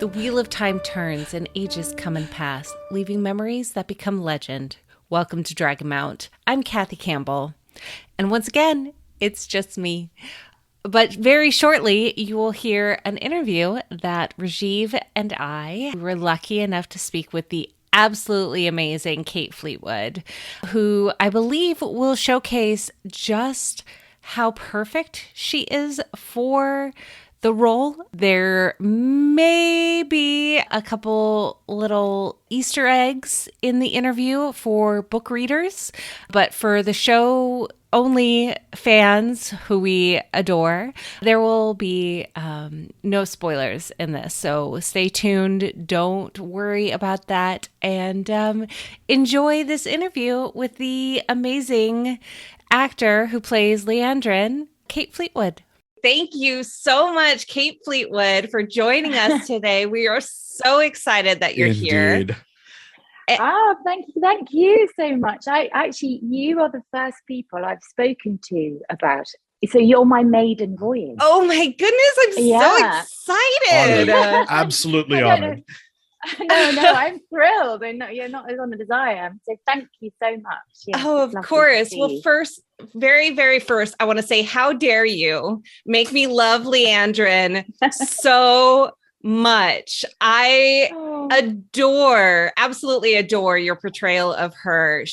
The wheel of time turns and ages come and pass, leaving memories that become legend. Welcome to Dragonmount. I'm Kathy Campbell. And once again, it's just me. But very shortly, you will hear an interview that Rajiv and I were lucky enough to speak with the absolutely amazing Kate Fleetwood, who I believe will showcase just how perfect she is for the role. There may be a couple little Easter eggs in the interview for book readers, but for the show only fans who we adore, there will be no spoilers in this. So stay tuned. Don't worry about that. And enjoy this interview with the amazing actor who plays Liandrin, Kate Fleetwood. Thank you so much, Kate Fleetwood, for joining us today. We are so excited that you're here. Thank you so much. You are the first people I've spoken to about. So you're my maiden voyage. Oh my goodness, I'm so excited. Absolutely honored. No, I'm thrilled. And you're not as honored as I am. So thank you so much. Yes, of course. Well, first, very first, I want to say, how dare you make me love Liandrin so much. I absolutely adore your portrayal of her.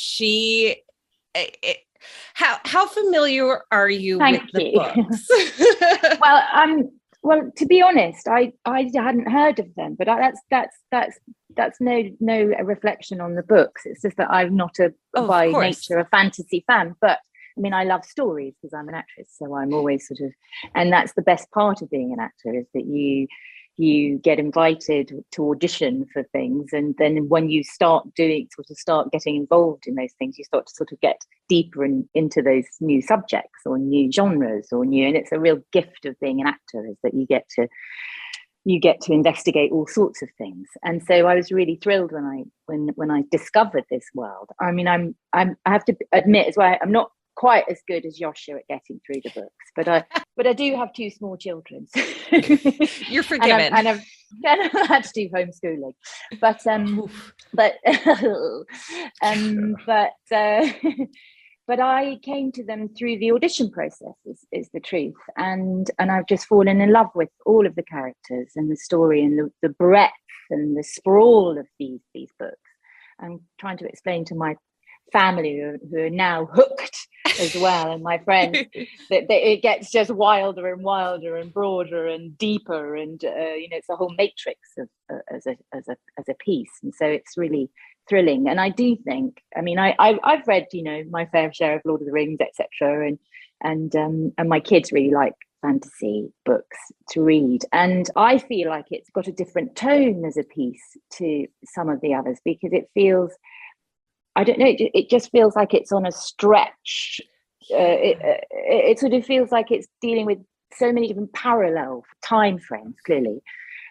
How familiar are you with the books? Well, to be honest, I hadn't heard of them, but that's no reflection on the books. It's just that I'm not by nature a fantasy fan, but I mean, I love stories because I'm an actress, so I'm always and that's the best part of being an actor, is that you get invited to audition for things, and then when you start getting involved in those things, you start to get deeper into those new subjects or new genres and it's a real gift of being an actor, is that you get to investigate all sorts of things. And so I was really thrilled when I discovered this world. I mean, I have to admit as well, I'm not quite as good as Yosha at getting through the books, but I do have two small children. So you're forgiven. and I've had to do homeschooling, but I came to them through the audition process, is the truth, and I've just fallen in love with all of the characters and the story and the breadth and the sprawl of these books. I'm trying to explain to my family who are now hooked as well, and my friends, that it gets just wilder and wilder and broader and deeper, and it's a whole matrix as a piece, and so it's really thrilling. And I do think, I mean, I've read my fair share of Lord of the Rings, etc., and my kids really like fantasy books to read, and I feel like it's got a different tone as a piece to some of the others, because it feels, I don't know, it just feels like it's on a stretch. It sort of feels like it's dealing with so many different parallel time frames, clearly.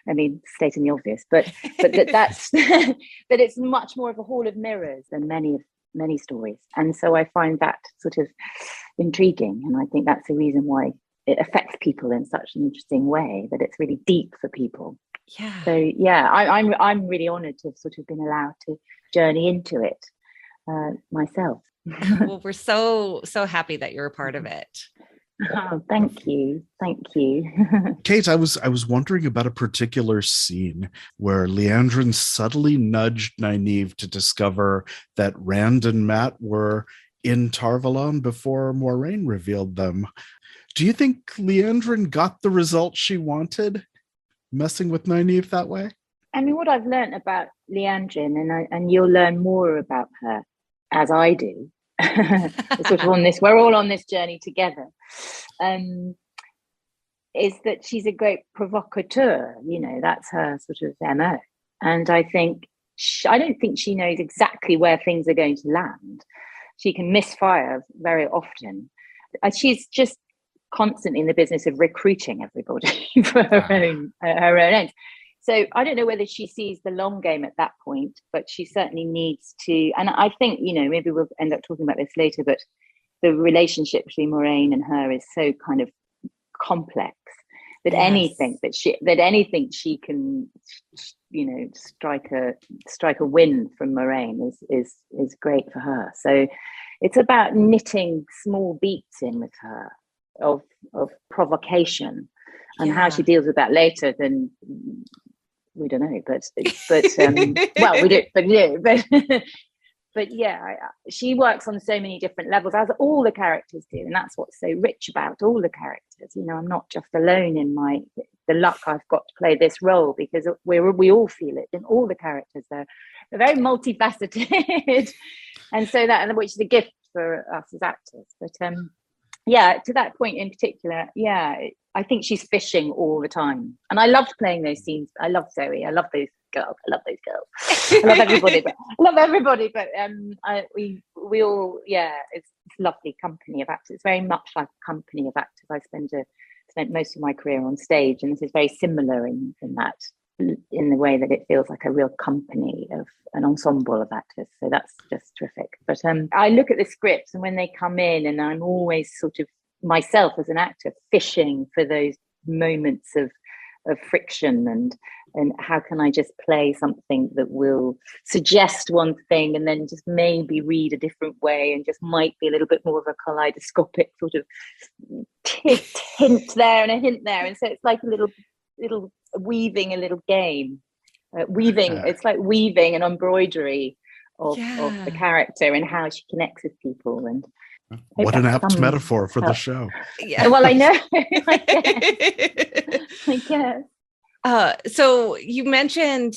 I mean, stating the obvious, but that's that it's much more of a hall of mirrors than many stories. And so I find that sort of intriguing. And I think that's the reason why it affects people in such an interesting way, that it's really deep for people. Yeah. So yeah, I'm really honoured to have sort of been allowed to journey into it myself. Well, we're so happy that you're a part of it. Oh, thank you. Kate, I was wondering about a particular scene where Liandrin subtly nudged Nynaeve to discover that Rand and Matt were in Tarvalon before Maureen revealed them. Do you think Liandrin got the result she wanted, messing with Nynaeve that way? I mean, what I've learned about Liandrin, and you'll learn more about her as I do, we're all on this journey together, is that she's a great provocateur. That's her sort of MO. And I think I don't think she knows exactly where things are going to land. She can misfire very often. She's just constantly in the business of recruiting everybody for her own ends. So I don't know whether she sees the long game at that point, but she certainly needs to. And I think, maybe we'll end up talking about this later, but the relationship between Maureen and her is so kind of complex that anything she can, strike a win from Maureen is great for her. So it's about knitting small beats in with her of provocation, and how she deals with that later, then we don't know, but well, we do, but yeah, she works on so many different levels, as all the characters do, and that's what's so rich about all the characters. I'm not just alone in the luck I've got to play this role, because we all feel it in all the characters. They're very multifaceted, and so which is a gift for us as actors. But to that point in particular, I think she's fishing all the time, and I loved playing those scenes. I love Zoe. I love those girls. I love everybody. But we all, it's lovely company of actors. It's very much like a company of actors. I spent most of my career on stage, and this is very similar in that, in the way that it feels like a real company of an ensemble of actors. So that's just terrific. But I look at the scripts, and when they come in, and I'm always sort of myself as an actor fishing for those moments of friction, and how can I just play something that will suggest one thing and then just maybe read a different way, and just might be a little bit more of a kaleidoscopic sort of hint there and a hint there. And so it's like a little weaving, a little game. It's like weaving an embroidery of the character and how she connects with people. And what an apt metaphor for the show. Yeah. Well, I know. I guess. So you mentioned,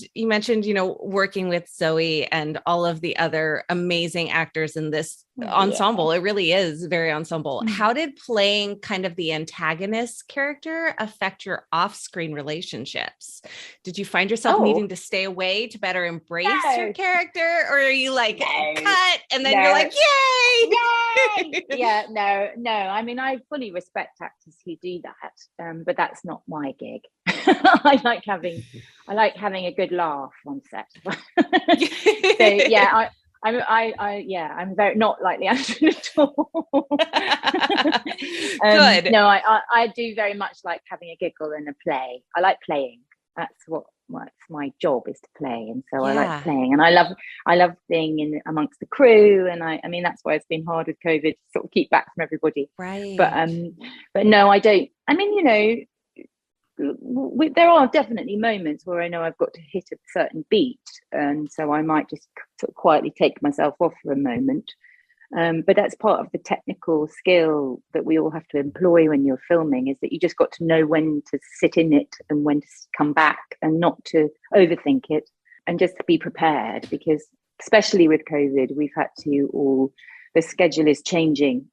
working with Zoe and all of the other amazing actors in this ensemble. It really is very ensemble. Mm-hmm. How did playing kind of the antagonist character affect your off-screen relationships? Did you find yourself needing to stay away to better embrace your character, or are you like cut and then you're like, yay? Yeah, no. I mean, I fully respect actors who do that, but that's not my gig. I like having a good laugh on set. So yeah, I'm very not like Leandre at all. Good. No, I do very much like having a giggle and a play. I like playing. That's what my job is, to play, and so I like playing, and I love being in amongst the crew, and I mean that's why it's been hard with COVID to sort of keep back from everybody. Right. But no, I don't. I mean, there are definitely moments where I know I've got to hit a certain beat, and so I might just sort of quietly take myself off for a moment. But that's part of the technical skill that we all have to employ when you're filming, is that you just got to know when to sit in it and when to come back, and not to overthink it, and just to be prepared, because especially with COVID, we've had to the schedule is changing.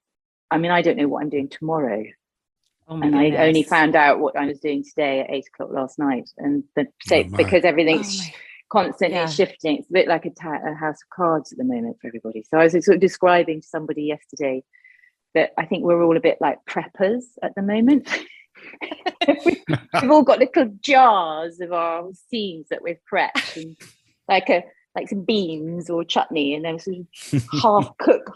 I mean, I don't know what I'm doing tomorrow. And I only found out what I was doing today at 8:00 last night, and because everything's constantly shifting. It's a bit like a house of cards at the moment for everybody. So I was sort of describing to somebody yesterday that I think we're all a bit like preppers at the moment. We've all got little jars of our scenes that we've prepped, and like some beans or chutney, and then sort of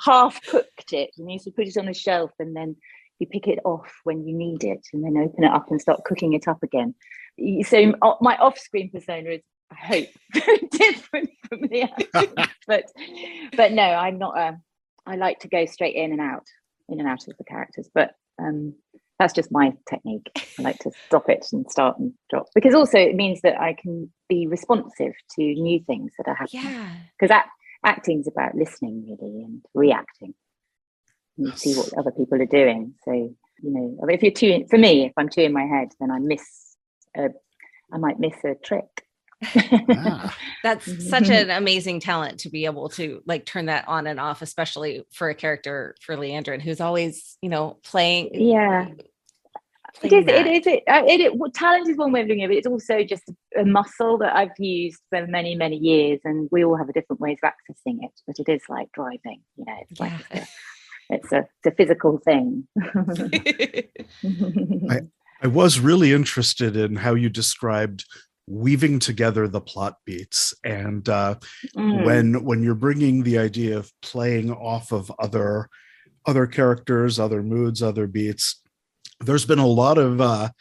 half cooked it, and you sort of put it on a shelf, and then you pick it off when you need it, and then open it up and start cooking it up again. So my off-screen persona is, I hope, very different from the acting. but no, I'm not. I like to go straight in and out of the characters. But that's just my technique. I like to stop it and start and drop, because also it means that I can be responsive to new things that are happening. Yeah. Because acting's about listening really and reacting. You see what other people are doing. So, if you're if I'm too in my head, then I might miss a trick. That's such an amazing talent to be able to like turn that on and off, especially for a character for Liandrin, who's always, playing. Yeah. Talent is one way of doing it, but it's also just a muscle that I've used for many, many years, and we all have a different ways of accessing it. But it is like driving, it's like it's a physical thing. I was really interested in how you described weaving together the plot beats, and when you're bringing the idea of playing off of other characters, other moods, other beats. There's been a lot of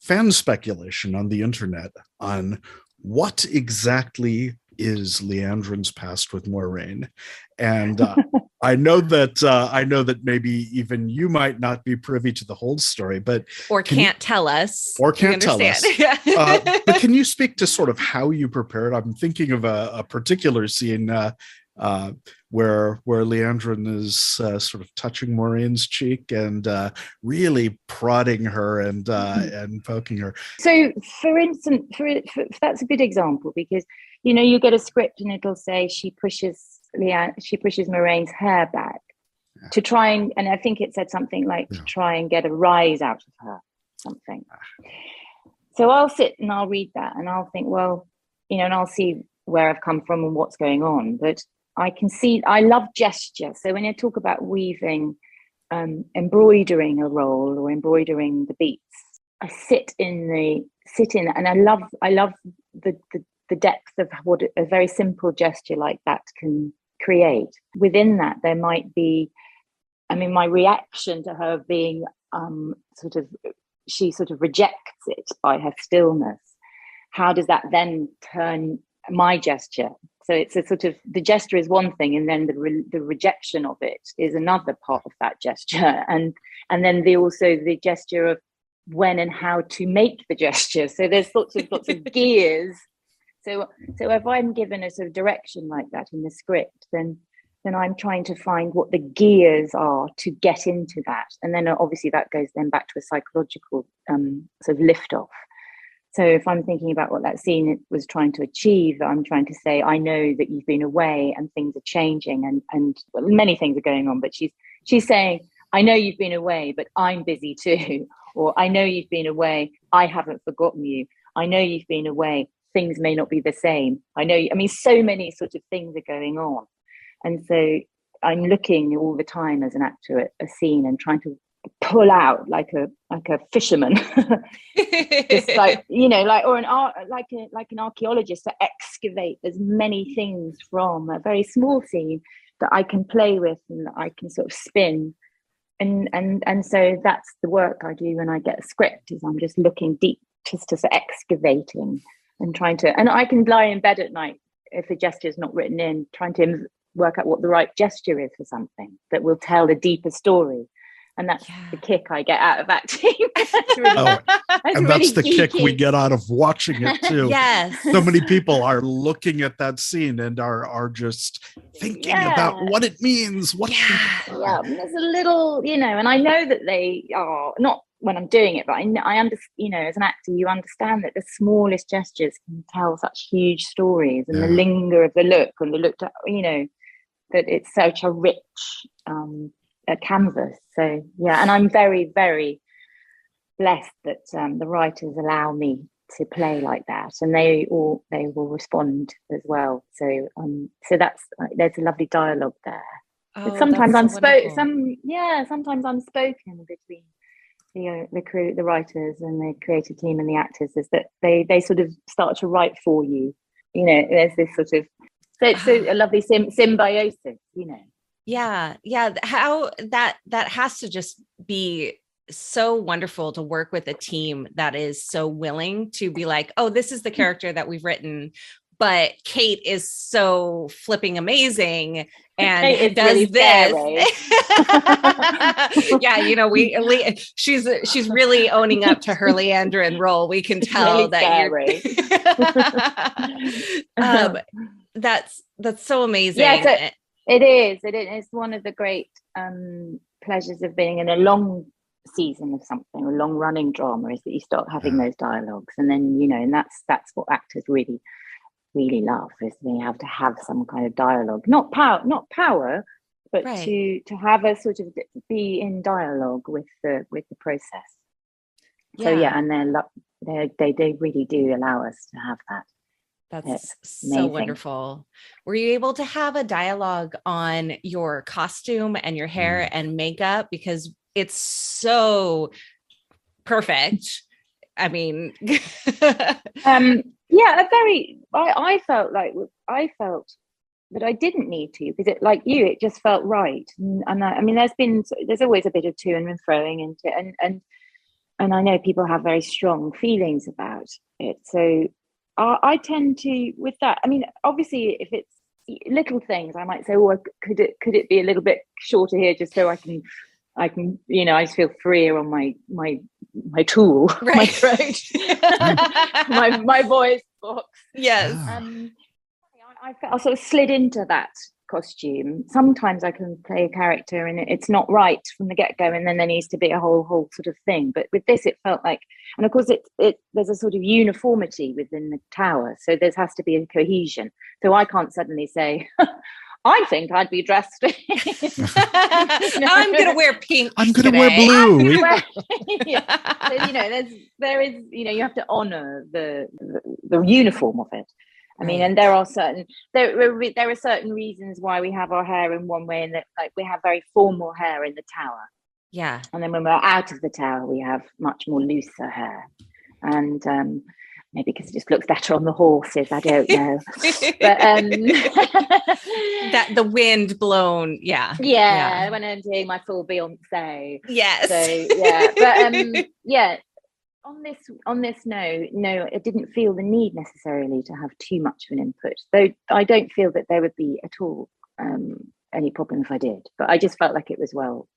fan speculation on the internet on what exactly is Liandrin's past with Maureen. And I know that maybe even you might not be privy to the whole story, but can't tell us. But can you speak to sort of how you prepared? I'm thinking of a particular scene where Liandrin is sort of touching Maureen's cheek and really prodding her and poking her. So, for instance, that's a good example, because you get a script and it'll say she pushes Maureen's hair back to try and I think it said something like to try and get a rise out of her, something. So I'll sit and I'll read that and I'll think, well, and I'll see where I've come from and what's going on, but I can see, I love gesture. So when I talk about weaving, embroidering a role or embroidering the beats, I sit in and I love the depth of what a very simple gesture like that can create. Within that, there might be, my reaction to her being she sort of rejects it by her stillness. How does that then turn my gesture? So it's a sort of, the gesture is one thing, and then the rejection of it is another part of that gesture, and then also the gesture of when and how to make the gesture. So there's lots of gears. So if I'm given a sort of direction like that in the script, then I'm trying to find what the gears are to get into that, and then obviously that goes then back to a psychological sort of lift off. So if I'm thinking about what that scene was trying to achieve, I'm trying to say, I know that you've been away and things are changing and many things are going on, but she's saying, I know you've been away, but I'm busy too. Or I know you've been away, I haven't forgotten you. I know you've been away, things may not be the same. So many sort of things are going on. And so I'm looking all the time as an actor at a scene and trying to pull out like a fisherman, just or an archaeologist, to excavate as many things from a very small scene that I can play with and that I can sort of spin, and so that's the work I do when I get a script, is I'm just looking deep, just excavating and trying to, and I can lie in bed at night if a gesture is not written in, trying to work out what the right gesture is for something that will tell the deeper story. And that's the kick I get out of acting. That's the kick we get out of watching it too. Yes. So many people are looking at that scene and are just thinking about what it means. There's a little, and I know that they are not when I'm doing it, but I understand, as an actor, you understand that the smallest gestures can tell such huge stories, and the linger of the look and the look, that it's such a rich a canvas. So and I'm very, very blessed that the writers allow me to play like that, and they will respond as well. So that's there's a lovely dialogue there. But sometimes sometimes I'm spoken between the crew, the writers and the creative team and the actors, is that they sort of start to write for you. There's this sort of, so it's a lovely symbiosis, Yeah. How that has to just be so wonderful to work with a team that is so willing to be like, oh, this is the character that we've written, but Kate is so flipping amazing and does really this. She's really owning up to her Liandrin role. We can tell really that that's so amazing. Yeah, it is. It's one of the great pleasures of being in a long season of something, a long running drama, is that you start having those dialogues, and then and that's what actors really, really love, is they have to have some kind of dialogue, not power, but to have a sort of be in dialogue with the process. So and they really do allow us to have that. That's so wonderful. Were you able to have a dialogue on your costume and your hair and makeup? Because it's so perfect. I mean, I felt that I didn't need to, because it, like you, it just felt right. And there's always a bit of to and throwing into it. I know people have very strong feelings about it. So I tend to, with that, I mean, obviously, if it's little things, I might say, oh, could it be a little bit shorter here, just so I can, I just feel freer on my tool, right. my throat, my voice box. Yes. I sort of slid into that costume. Sometimes I can play a character and it's not right from the get-go, and then there needs to be a whole sort of thing. But with this, it felt like, and of course there's a sort of uniformity within the tower, so there has to be a cohesion. So I can't suddenly say, I think I'd be dressed. I'm going to wear pink. I'm going to wear blue. Yeah. So, there is, you have to honor the uniform of it. I mean, and there are certain reasons why we have our hair in one way, and that, like, we have very formal hair in the tower. Yeah. And then when we're out of the tower, we have much more looser hair. And maybe because it just looks better on the horses, I don't know. But that the wind blown, yeah, when I'm doing my full Beyonce. Yes. So yeah, but yeah. On this, no, it didn't feel the need necessarily to have too much of an input. Though I don't feel that there would be at all any problem if I did. But I just felt like it was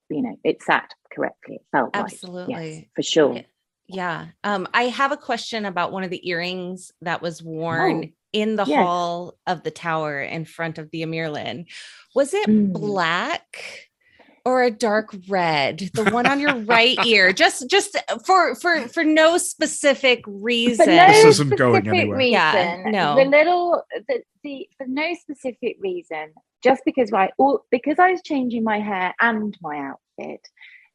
it sat correctly. It felt absolutely right. Yes, for sure. Yeah. I have a question about one of the earrings that was worn in the hall of the tower in front of the Amirlin. Was it black or a dark red? The one on your right ear, just for no specific reason. This isn't going anywhere. Yeah, no. For no specific reason, just because I was changing my hair and my outfit,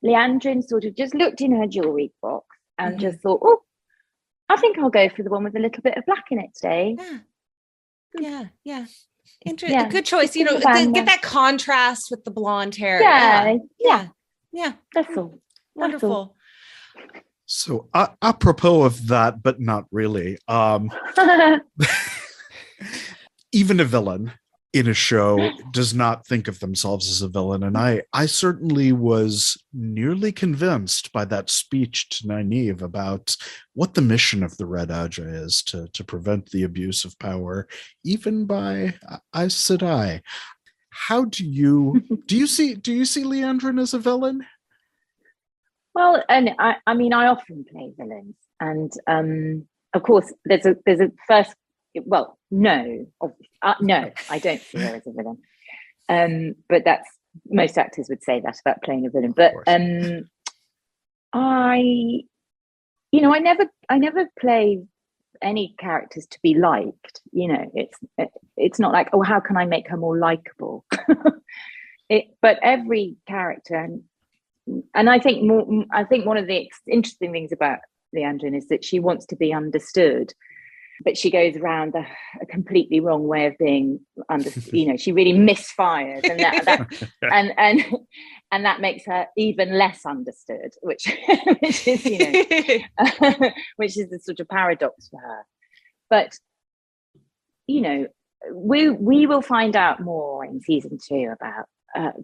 Liandrin sort of just looked in her jewelry box and just thought, oh, I think I'll go for the one with a little bit of black in it today. Yeah. Interesting. Good choice. Get that contrast with the blonde hair. Yeah. That's all. Wonderful. So, apropos of that, but not really. Even a villain in a show does not think of themselves as a villain, and I certainly was nearly convinced by that speech to Nynaeve about what the mission of the Red Ajah is to prevent the abuse of power, even by Aes Sedai. How do you see Liandrin as a villain? Well, and I mean, I often play villains, and of course, there's a first. Well, no, I don't see her as a villain. But that's, most actors would say that about playing a villain. But I never play any characters to be liked. It's not like, oh, how can I make her more likable? But every character, and I think one of the interesting things about Liandrin is that she wants to be understood. But she goes around a completely wrong way of being understood. She really misfires, and that and that makes her even less understood, which is which is the sort of paradox for her. But we will find out more in season 2 about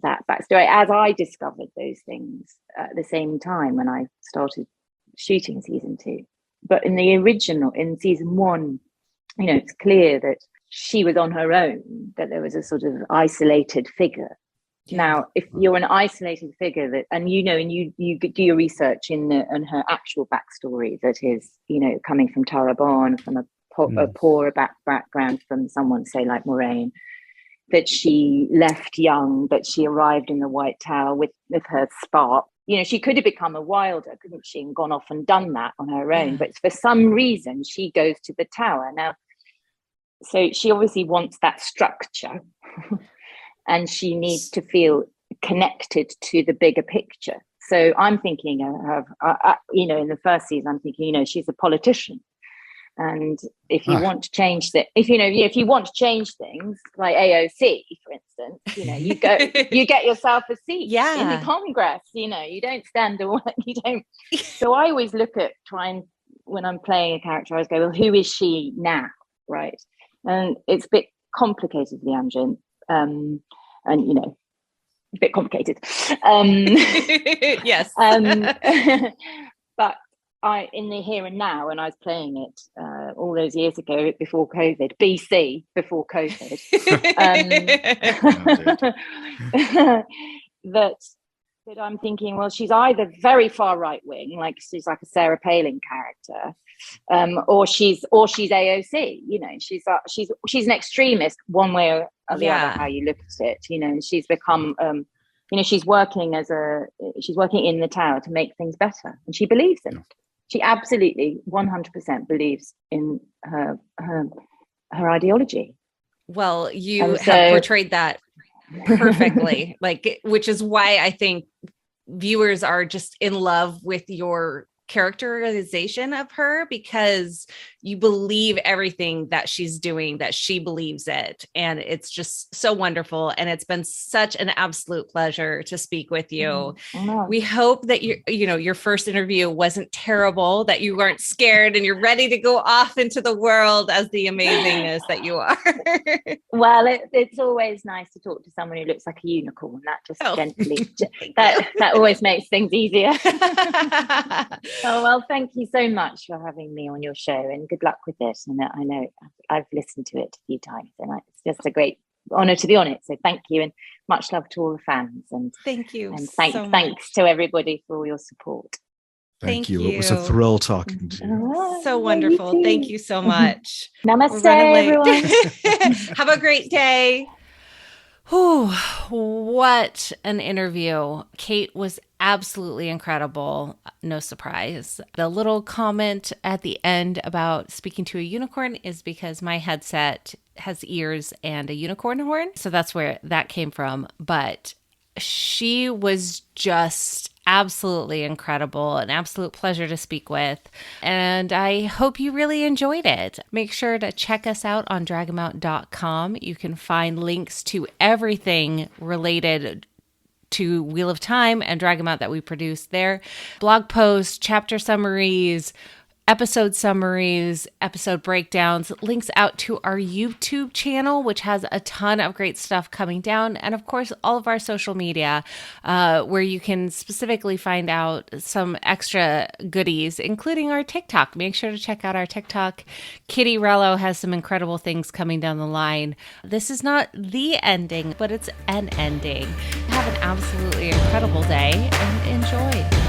that backstory, as I discovered those things at the same time when I started shooting season 2. But in the original, in season 1, it's clear that she was on her own, that there was a sort of isolated figure. Yeah. Now, if you're an isolated figure and you do your research in her actual backstory, that is, coming from Tarabon, from a poorer background, from someone, say, like Maureen, that she left young, that she arrived in the White Tower with her spark. She could have become a wilder, couldn't she, and gone off and done that on her own. But for some reason, she goes to the tower. Now, so she obviously wants that structure and she needs to feel connected to the bigger picture. So I'm thinking of, in the first season, I'm thinking, she's a politician. And if you want to change if you want to change things like AOC, for instance, you get yourself a seat in the Congress. You don't stand away. You don't. So I always look at when I'm playing a character, I always go, well, who is she now, right? And it's a bit complicated, Leandrin, and a bit complicated. Yes. But in the here and now, when I was playing it all those years ago before COVID, BC, before COVID, that I'm thinking, well, she's either very far right wing, like she's like a Sarah Palin character, or she's AOC. You know, she's an extremist one way or the other, how you look at it. You know, and she's become, you know, she's working in the Tower to make things better, and she believes in it. She absolutely 100% believes in her ideology. Well, you have portrayed that perfectly, which is why I think viewers are just in love with your characterization of her, because you believe everything that she's doing, that she believes it. And it's just so wonderful. And it's been such an absolute pleasure to speak with you. We hope that your first interview wasn't terrible, that you weren't scared and you're ready to go off into the world as the amazingness that you are. Well, it's always nice to talk to someone who looks like a unicorn. That just gently, that always makes things easier. Oh, well, thank you so much for having me on your show, and good luck with it. And I know I've listened to it a few times, and it's just a great honor to be on it. So thank you, and much love to all the fans. And thank you. And thanks to everybody for all your support. Thank you. It was a thrill talking to you. So wonderful. Thank you so much. Namaste, everyone. Have a great day. Whew, what an interview. Kate was absolutely incredible. No surprise. The little comment at the end about speaking to a unicorn is because my headset has ears and a unicorn horn. So that's where that came from. But she was just absolutely incredible, an absolute pleasure to speak with. And I hope you really enjoyed it. Make sure to check us out on Dragonmount.com. You can find links to everything related to Wheel of Time and Dragonmount that we produce there. Blog posts, chapter summaries, episode summaries, episode breakdowns, links out to our YouTube channel, which has a ton of great stuff coming down. And of course, all of our social media, where you can specifically find out some extra goodies, including our TikTok. Make sure to check out our TikTok. Kitty Rello has some incredible things coming down the line. This is not the ending, but it's an ending. Have an absolutely incredible day and enjoy.